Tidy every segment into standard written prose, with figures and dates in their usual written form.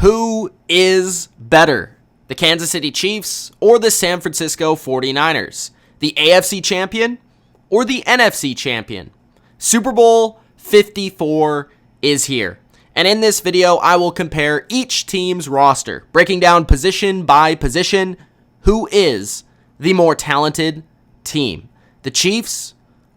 Who is better, the Kansas City Chiefs or the San Francisco 49ers? The AFC champion or the NFC champion? Super Bowl 54 is here. And in this video, I will compare each team's roster, breaking down position by position who is the more talented team, the Chiefs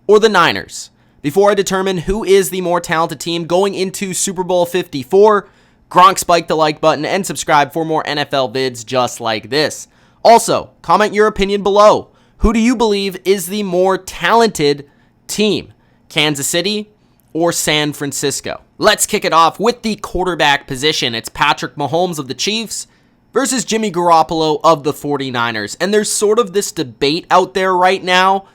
or the Niners. Before I determine who is the more talented team going into Super Bowl 54, Gronk spike the like button and subscribe for more NFL vids just like this. Also, comment your opinion below. Who do you believe is the more talented team, Kansas City or San Francisco? Let's kick it off with the quarterback position. It's Patrick Mahomes of the Chiefs versus Jimmy Garoppolo of the 49ers. And there's sort of this debate out there right now.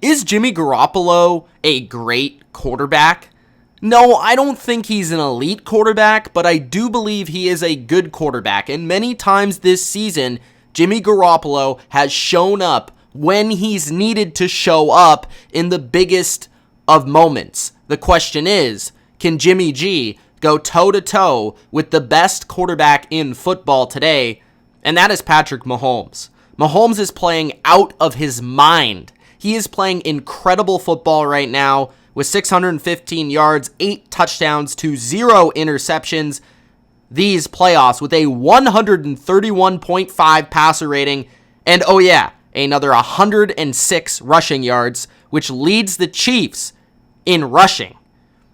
Is Jimmy Garoppolo a great quarterback? No, I don't think he's an elite quarterback, but I do believe he is a good quarterback. And many times this season, Jimmy Garoppolo has shown up when he's needed to show up in the biggest of moments. The question is, can Jimmy G go toe-to-toe with the best quarterback in football today? And that is Patrick Mahomes. Mahomes is playing out of his mind. He is playing incredible football right now with 615 yards, 8 touchdowns to 0 interceptions. These playoffs with a 131.5 passer rating and, oh yeah, another 106 rushing yards, which leads the Chiefs in rushing.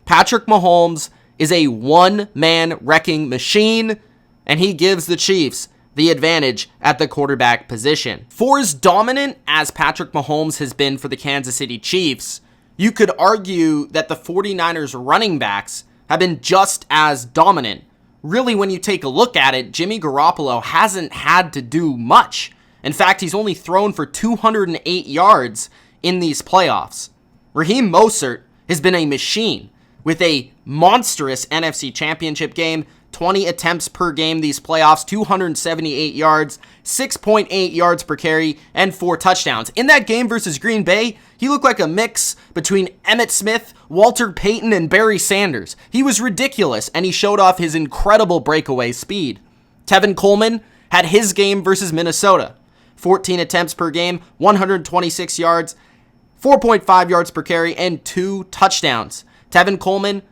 Patrick Mahomes is a one-man wrecking machine, and he gives the Chiefs the advantage at the quarterback position. For as dominant as Patrick Mahomes has been for the Kansas City Chiefs, you could argue that the 49ers running backs have been just as dominant. Really, when you take a look at it, Jimmy Garoppolo hasn't had to do much. In fact, he's only thrown for 208 yards in these playoffs. Raheem Mostert has been a machine with a monstrous NFC Championship game, 20 attempts per game these playoffs, 278 yards, 6.8 yards per carry, and 4 touchdowns. In that game versus Green Bay, he looked like a mix between Emmitt Smith, Walter Payton, and Barry Sanders. He was ridiculous, and he showed off his incredible breakaway speed. Tevin Coleman had his game versus Minnesota. 14 attempts per game, 126 yards, 4.5 yards per carry, and 2 touchdowns. Tevin Coleman,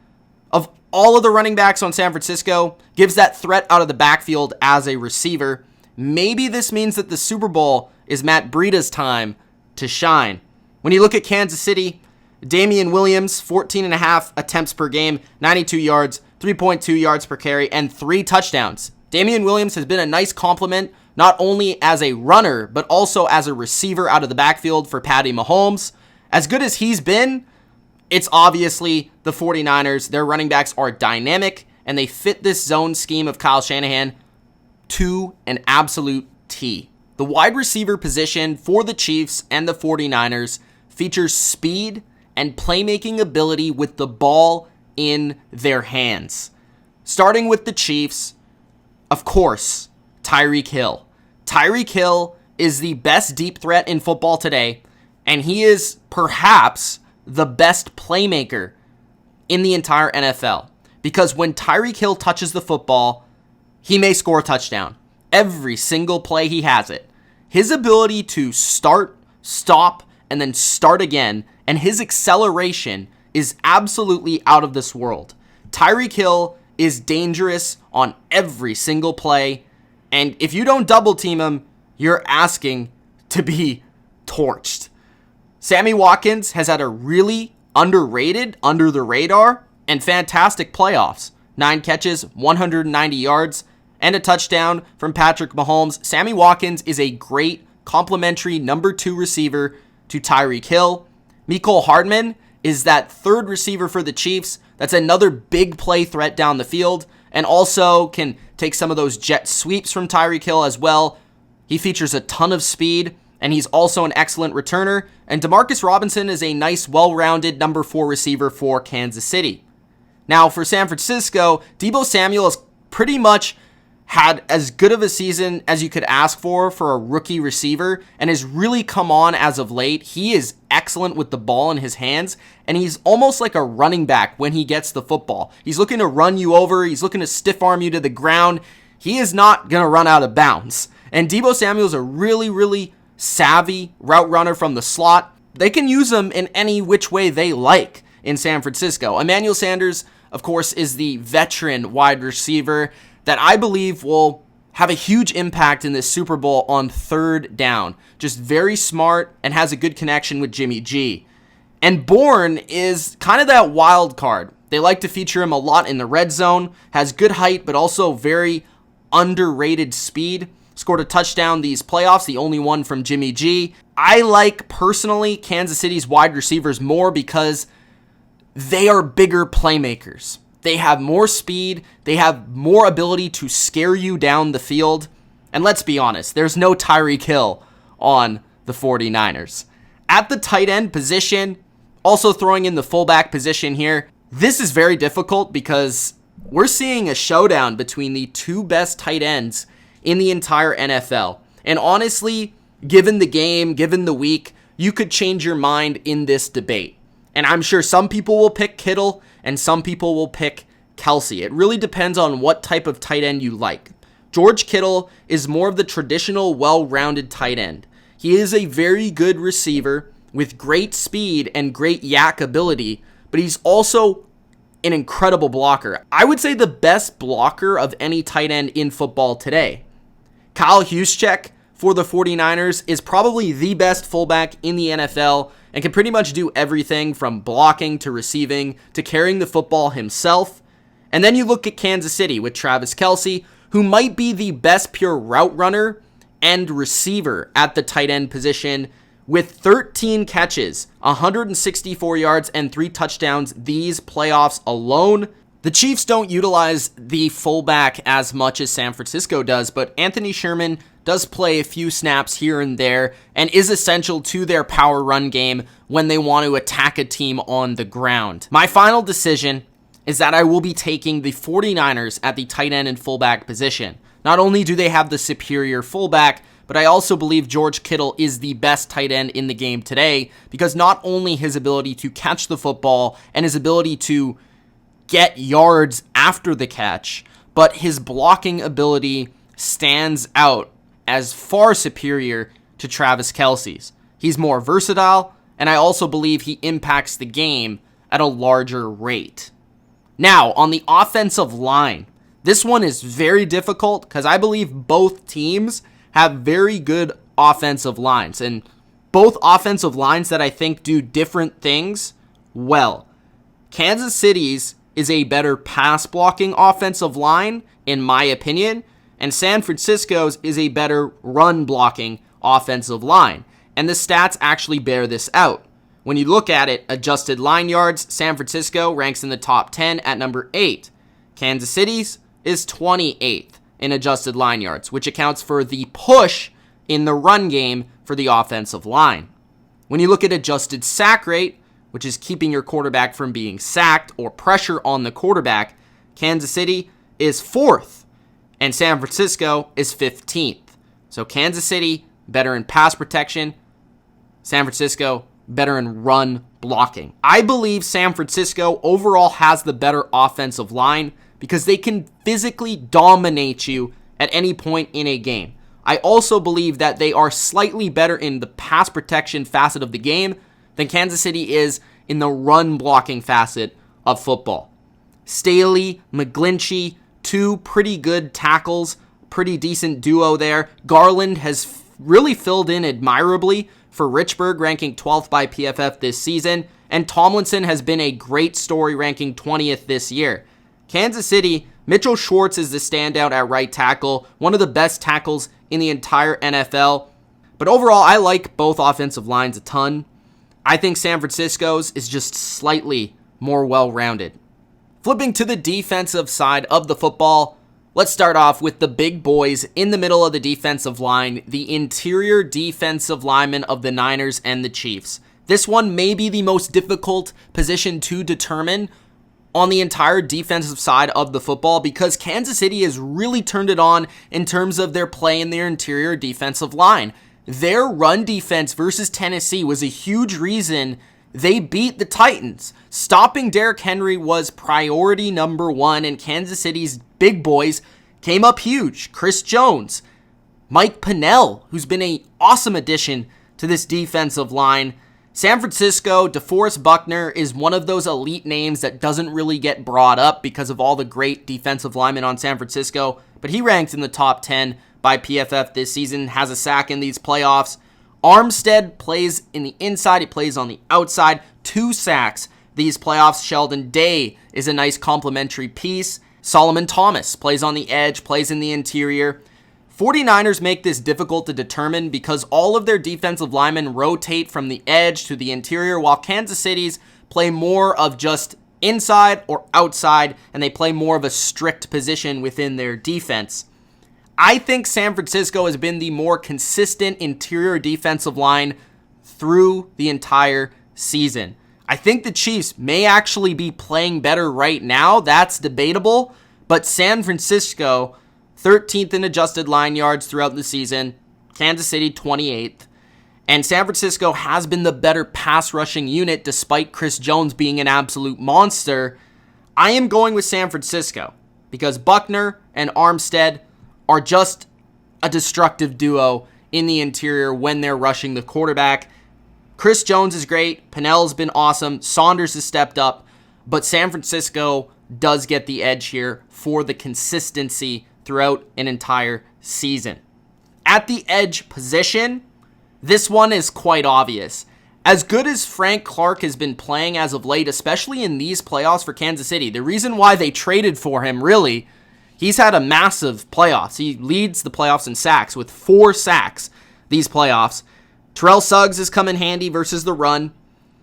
of all of the running backs on San Francisco, gives that threat out of the backfield as a receiver. Maybe this means that the Super Bowl is Matt Breida's time to shine. When you look at Kansas City, Damian Williams, 14.5 attempts per game, 92 yards, 3.2 yards per carry, and 3 touchdowns. Damian Williams has been a nice complement, not only as a runner, but also as a receiver out of the backfield for Patty Mahomes. As good as he's been, it's obviously the 49ers. Their running backs are dynamic, and they fit this zone scheme of Kyle Shanahan to an absolute T. The wide receiver position for the Chiefs and the 49ers features speed and playmaking ability with the ball in their hands. Starting with the Chiefs, of course, Tyreek Hill. Tyreek Hill is the best deep threat in football today, and he is perhaps the best playmaker in the entire NFL. Because when Tyreek Hill touches the football, he may score a touchdown. Every single play he has it. His ability to start, stop, and then start again, and his acceleration is absolutely out of this world. Tyreek Hill is dangerous on every single play, and if you don't double team him, you're asking to be torched. Sammy Watkins has had a really underrated, under the radar, and fantastic playoffs. 9 catches, 190 yards, and a touchdown from Patrick Mahomes. Sammy Watkins is a great complementary number 2 receiver to Tyreek Hill. Mecole Hardman is that third receiver for the Chiefs. That's another big play threat down the field, and also can take some of those jet sweeps from Tyreek Hill as well. He features a ton of speed, and he's also an excellent returner. And Demarcus Robinson is a nice, well-rounded number 4 receiver for Kansas City. Now, for San Francisco, Deebo Samuel is pretty much had as good of a season as you could ask for a rookie receiver and has really come on as of late. He is excellent with the ball in his hands, and he's almost like a running back when he gets the football. He's looking to run you over. He's looking to stiff arm you to the ground. He is not going to run out of bounds. And Deebo Samuel's a really, really savvy route runner from the slot. They can use him in any which way they like in San Francisco. Emmanuel Sanders, of course, is the veteran wide receiver that I believe will have a huge impact in this Super Bowl on third down. Just very smart and has a good connection with Jimmy G. And Bourne is kind of that wild card. They like to feature him a lot in the red zone, has good height, but also very underrated speed. Scored a touchdown these playoffs, the only one from Jimmy G. I like, personally, Kansas City's wide receivers more because they are bigger playmakers. They have more speed. They have more ability to scare you down the field. And let's be honest, there's no Tyreek Hill on the 49ers. At the tight end position, also throwing in the fullback position here, this is very difficult because we're seeing a showdown between the two best tight ends in the entire NFL. And honestly, given the game, given the week, you could change your mind in this debate. And I'm sure some people will pick Kittle and some people will pick Kelsey. It really depends on what type of tight end you like. George Kittle is more of the traditional, well-rounded tight end. He is a very good receiver with great speed and great yak ability, but he's also an incredible blocker. I would say the best blocker of any tight end in football today. Kyle Juszczyk for the 49ers is probably the best fullback in the NFL and can pretty much do everything from blocking to receiving to carrying the football himself. And then you look at Kansas City with Travis Kelce, who might be the best pure route runner and receiver at the tight end position with 13 catches, 164 yards, and 3 touchdowns these playoffs alone. The Chiefs don't utilize the fullback as much as San Francisco does, but Anthony Sherman does play a few snaps here and there and is essential to their power run game when they want to attack a team on the ground. My final decision is that I will be taking the 49ers at the tight end and fullback position. Not only do they have the superior fullback, but I also believe George Kittle is the best tight end in the game today because not only his ability to catch the football and his ability to get yards after the catch, but his blocking ability stands out as far superior to Travis Kelce's. He's more versatile, and I also believe he impacts the game at a larger rate. Now, on the offensive line, this one is very difficult because I believe both teams have very good offensive lines, and both offensive lines that I think do different things well. Kansas City's is a better pass blocking offensive line, in my opinion, and San Francisco's is a better run blocking offensive line. And the stats actually bear this out. When you look at it, adjusted line yards, San Francisco ranks in the top 10 at number 8. Kansas City's is 28th in adjusted line yards, which accounts for the push in the run game for the offensive line. When you look at adjusted sack rate, which is keeping your quarterback from being sacked or pressure on the quarterback, Kansas City is 4th, and San Francisco is 15th. So Kansas City, better in pass protection. San Francisco, better in run blocking. I believe San Francisco overall has the better offensive line because they can physically dominate you at any point in a game. I also believe that they are slightly better in the pass protection facet of the game than Kansas City is in the run blocking facet of football. Staley, McGlinchey, 2 pretty good tackles, pretty decent duo there. Garland has really filled in admirably for Richburg, ranking 12th by PFF this season, and Tomlinson has been a great story, ranking 20th this year. Kansas City, Mitchell Schwartz is the standout at right tackle, one of the best tackles in the entire NFL. But overall, I like both offensive lines a ton. I think San Francisco's is just slightly more well-rounded. Flipping to the defensive side of the football, let's start off with the big boys in the middle of the defensive line, the interior defensive linemen of the Niners and the Chiefs. This one may be the most difficult position to determine, on the entire defensive side of the football because Kansas City has really turned it on in terms of their play in their interior defensive line. Their run defense versus Tennessee was a huge reason they beat the Titans. Stopping Derrick Henry was priority number one, and Kansas City's big boys came up huge. Chris Jones, Mike Pennell, who's been an awesome addition to this defensive line. San Francisco, DeForest Buckner is one of those elite names that doesn't really get brought up because of all the great defensive linemen on San Francisco, but he ranks in the top 10 by PFF this season, has a sack in these playoffs. Armstead plays in the inside, he plays on the outside, 2 sacks these playoffs. Sheldon Day is a nice complementary piece. Solomon Thomas plays on the edge, plays in the interior. 49ers make this difficult to determine because all of their defensive linemen rotate from the edge to the interior, while Kansas City's play more of just inside or outside, and they play more of a strict position within their defense. I think San Francisco has been the more consistent interior defensive line through the entire season. I think the Chiefs may actually be playing better right now. That's debatable. But San Francisco, 13th in adjusted line yards throughout the season. Kansas City, 28th. And San Francisco has been the better pass rushing unit despite Chris Jones being an absolute monster. I am going with San Francisco because Buckner and Armstead are just a destructive duo in the interior when they're rushing the quarterback. Chris Jones is great. Pennell's been awesome. Saunders has stepped up. But San Francisco does get the edge here for the consistency throughout an entire season. At the edge position, this one is quite obvious. As good as Frank Clark has been playing as of late, especially in these playoffs for Kansas City, the reason why they traded for him, really, he's had a massive playoffs. He leads the playoffs in sacks with 4 sacks these playoffs. Terrell Suggs has come in handy versus the run.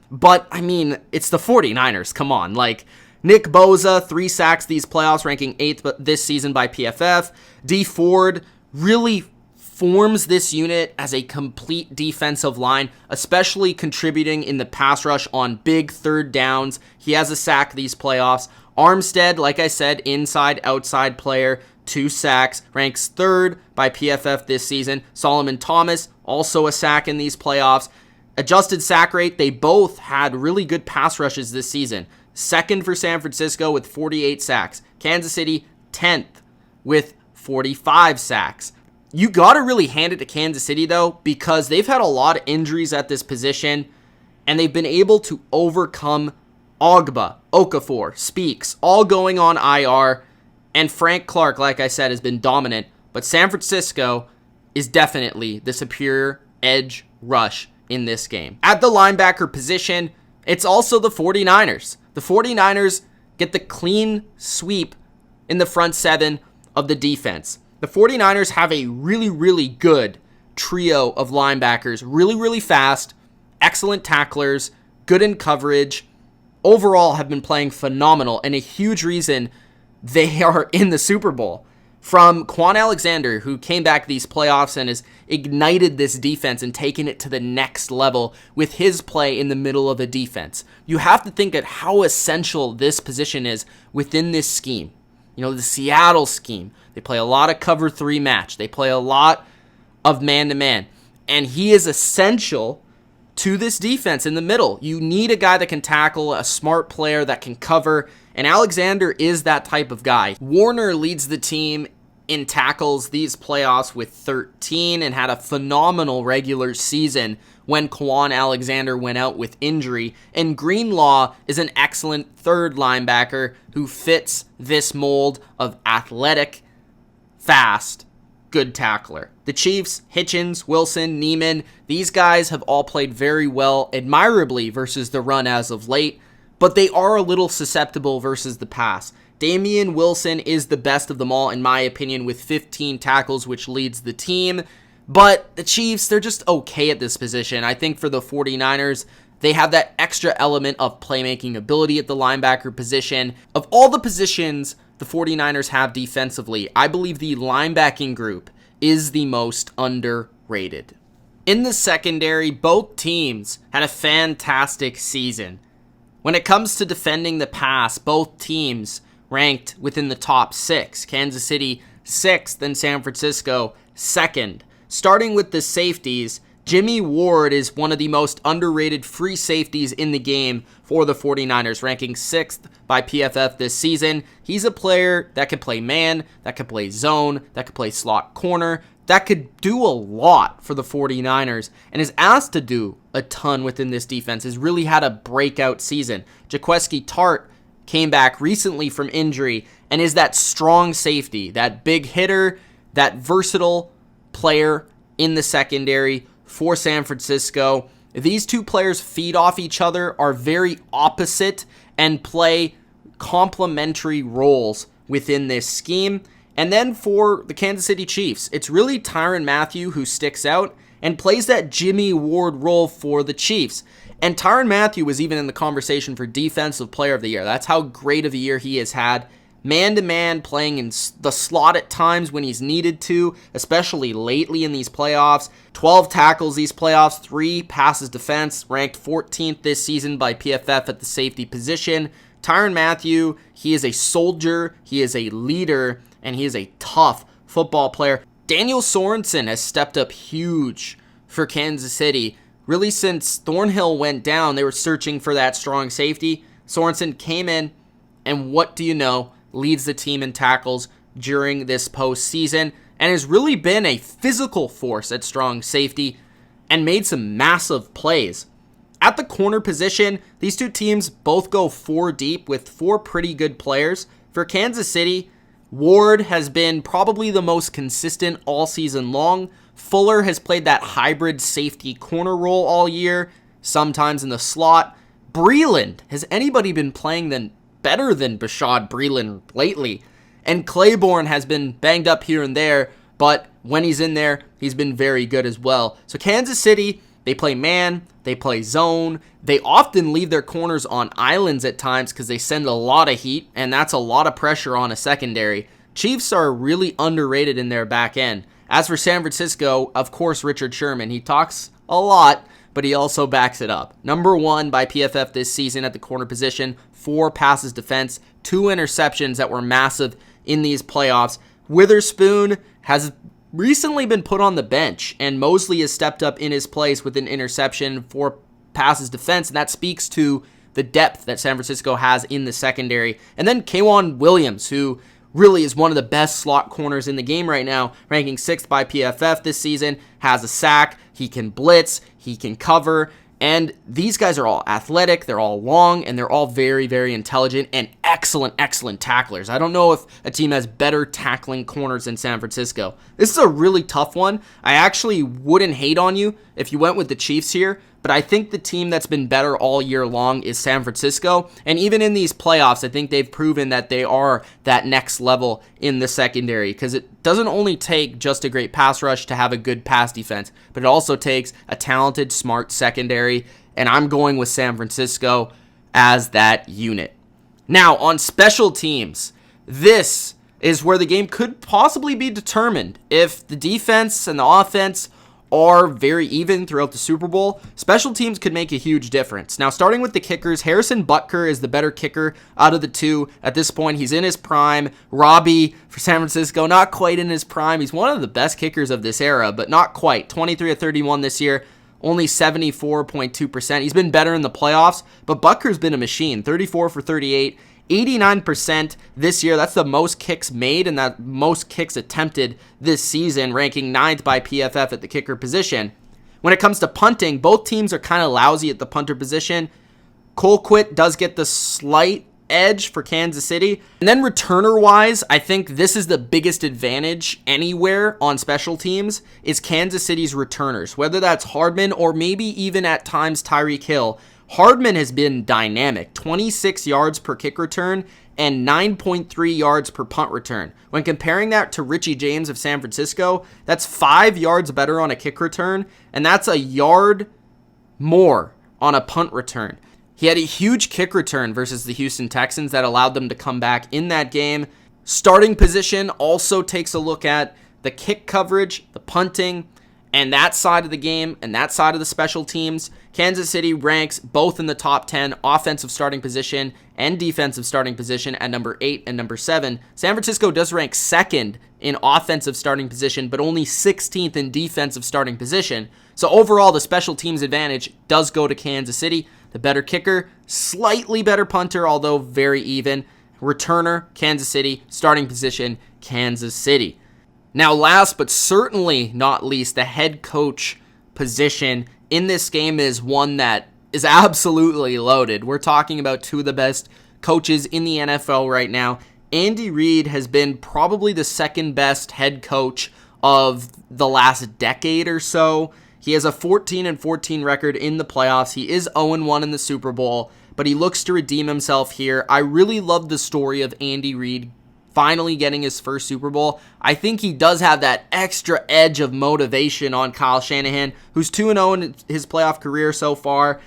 But, I mean, it's the 49ers. Come on. Like, Nick Bosa, 3 sacks these playoffs, ranking 8th this season by PFF. D Ford really forms this unit as a complete defensive line, especially contributing in the pass rush on big third downs. He has a sack these playoffs. Armstead, like I said, inside-outside player, 2 sacks, ranks 3rd by PFF this season. Solomon Thomas, also a sack in these playoffs. Adjusted sack rate, they both had really good pass rushes this season. 2nd for San Francisco with 48 sacks. Kansas City, 10th with 45 sacks. You got to really hand it to Kansas City, though, because they've had a lot of injuries at this position, and they've been able to overcome Ogba, Okafor, Speaks, all going on IR, and Frank Clark, like I said, has been dominant, but San Francisco is definitely the superior edge rush in this game. At the linebacker position, it's also the 49ers. The 49ers get the clean sweep in the front 7 of the defense. The 49ers have a really, really good trio of linebackers, really, really fast, excellent tacklers, good in coverage, overall have been playing phenomenal, and a huge reason they are in the Super Bowl. From Quan Alexander, who came back these playoffs and has ignited this defense and taken it to the next level with his play in the middle of a defense. You have to think at how essential this position is within this scheme. You know, the Seattle scheme, they play a lot of cover 3 match. They play a lot of man-to-man. And he is essential to this defense in the middle. You need a guy that can tackle, a smart player that can cover, and Alexander is that type of guy. Warner leads the team in tackles these playoffs with 13 and had a phenomenal regular season when Quan Alexander went out with injury. And Greenlaw is an excellent 3rd linebacker who fits this mold of athletic, fast, good tackler. The Chiefs, Hitchens, Wilson, Neiman, these guys have all played very well, admirably versus the run as of late, but they are a little susceptible versus the pass. Damian Wilson is the best of them all, in my opinion, with 15 tackles, which leads the team. But the Chiefs, they're just okay at this position. I think for the 49ers, they have that extra element of playmaking ability at the linebacker position. Of all the positions the 49ers have defensively, I believe the linebacking group is the most underrated. In the secondary, both teams had a fantastic season. When it comes to defending the pass, both teams ranked within the top 6. Kansas City 6th and San Francisco 2nd. Starting with the safeties, Jimmy Ward is one of the most underrated free safeties in the game for the 49ers, ranking 6th by PFF this season. He's a player that can play man, that can play zone, that can play slot corner, that could do a lot for the 49ers, and is asked to do a ton within this defense. Has really had a breakout season. Jaquiski Tartt came back recently from injury and is that strong safety, that big hitter, that versatile player in the secondary for San Francisco. These two players feed off each other, are very opposite, and play complementary roles within this scheme. And then for the Kansas City Chiefs, it's really Tyrann Mathieu who sticks out and plays that Jimmy Ward role for the Chiefs. And Tyrann Mathieu was even in the conversation for Defensive Player of the Year. That's how great of a year he has had. Man-to-man, playing in the slot at times when he's needed to, especially lately in these playoffs. 12 tackles these playoffs, 3 passes defense, ranked 14th this season by PFF at the safety position. Tyrann Mathieu, he is a soldier, he is a leader, and he is a tough football player. Daniel Sorensen has stepped up huge for Kansas City. Really, since Thornhill went down, they were searching for that strong safety. Sorensen came in, and what do you know? Leads the team in tackles during this postseason and has really been a physical force at strong safety and made some massive plays. At the corner position, these two teams both go 4 deep with 4 pretty good players. For Kansas City, Ward has been probably the most consistent all season long. Fuller has played that hybrid safety corner role all year, sometimes in the slot. Breeland, has anybody been playing better than Bashaud Breeland lately? And Claiborne has been banged up here and there, but when he's in there, he's been very good as well. So Kansas City, they play man, they play zone. They often leave their corners on islands at times because they send a lot of heat, and that's a lot of pressure on a secondary. Chiefs are really underrated in their back end. As for San Francisco, of course, Richard Sherman. He talks a lot, but he also backs it up. Number 1 by PFF this season at the corner position, 4 passes defense, 2 interceptions that were massive in these playoffs. Witherspoon has recently been put on the bench, and Mosley has stepped up in his place with an interception, 4 passes defense, and that speaks to the depth that San Francisco has in the secondary. And then K'Waun Williams, who really is one of the best slot corners in the game right now, ranking 6th by PFF this season, has a sack, he can blitz, he can cover, and these guys are all athletic, they're all long, and they're all very, very intelligent and excellent tacklers. I don't know if a team has better tackling corners than San Francisco. This is a really tough one. I actually wouldn't hate on you if you went with the Chiefs here, but I think the team that's been better all year long is San Francisco. And even in these playoffs, I think they've proven that they are that next level in the secondary, because it doesn't only take just a great pass rush to have a good pass defense, but it also takes a talented, smart secondary. And I'm going with San Francisco as that unit. Now, on special teams, this is where the game could possibly be determined. If the defense and the offense are very even throughout the Super Bowl, special teams could make a huge difference. Now, starting with the kickers, Harrison Butker is the better kicker out of the two. At this point, he's in his prime. Robbie for San Francisco, not quite in his prime. He's one of the best kickers of this era, but not quite. 23 of 31 this year, only 74.2%. He's been better in the playoffs, but Butker's been a machine. 34 for 38. 89% this year. That's the most kicks made and that most kicks attempted this season, ranking 9th by PFF at the kicker position. When it comes to punting, both teams are kind of lousy at the punter position. Colquitt does get the slight edge for Kansas City. And then returner-wise, I think this is the biggest advantage anywhere on special teams is Kansas City's returners, whether that's Hardman or maybe even at times Tyreek Hill. Hardman has been dynamic, 26 yards per kick return and 9.3 yards per punt return. When comparing that to Richie James of San Francisco, that's 5 yards better on a kick return, and that's a yard more on a punt return. He had a huge kick return versus the Houston Texans that allowed them to come back in that game. Starting position also takes a look at the kick coverage, the punting, And that side of the game and that side of the special teams, Kansas City ranks both in the top 10 offensive starting position and defensive starting position at number 8 and number 7. San Francisco does rank second in offensive starting position, but only 16th in defensive starting position. So overall, the special teams advantage does go to Kansas City. The better kicker, slightly better punter, although very even. Returner, Kansas City. Starting position, Kansas City. Now, last but certainly not least, the head coach position in this game is one that is absolutely loaded. We're talking about two of the best coaches in the NFL right now. Andy Reid has been probably the second best head coach of the last decade or so. He has a 14-14 record in the playoffs. He is 0-1 in the Super Bowl, but he looks to redeem himself here. I really love the story of Andy Reid finally getting his first Super Bowl. I think he does have that extra edge of motivation on Kyle Shanahan, who's 2-0 in his playoff career so far,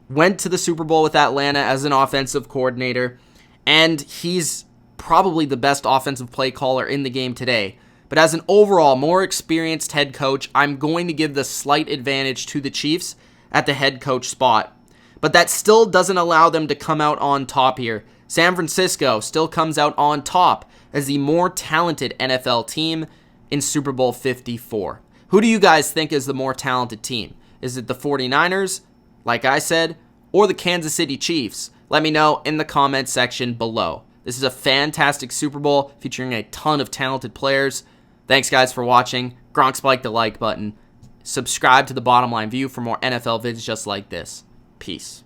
went to the Super Bowl with Atlanta as an offensive coordinator, and he's probably the best offensive play caller in the game today. But as an overall more experienced head coach, I'm going to give the slight advantage to the Chiefs at the head coach spot. But that still doesn't allow them to come out on top here. San Francisco still comes out on top as the more talented NFL team in Super Bowl 54. Who do you guys think is the more talented team? Is it the 49ers, like I said, or the Kansas City Chiefs? Let me know in the comments section below. This is a fantastic Super Bowl featuring a ton of talented players. Thanks, guys, for watching. Gronk spike the like button. Subscribe to the Bottom Line View for more NFL vids just like this. Peace.